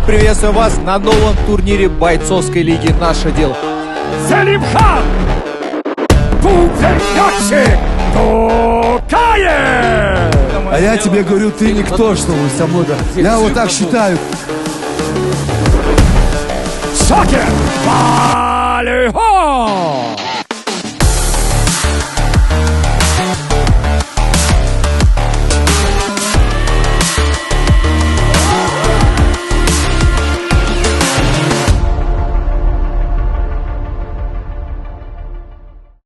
приветствуем вас на новом турнире бойцовской лиги «Наше дело». Селимхан! Путящий! Токаев! А я тебе говорю, ты никто, чтобы со мной, да. Я вот так считаю. Шокер!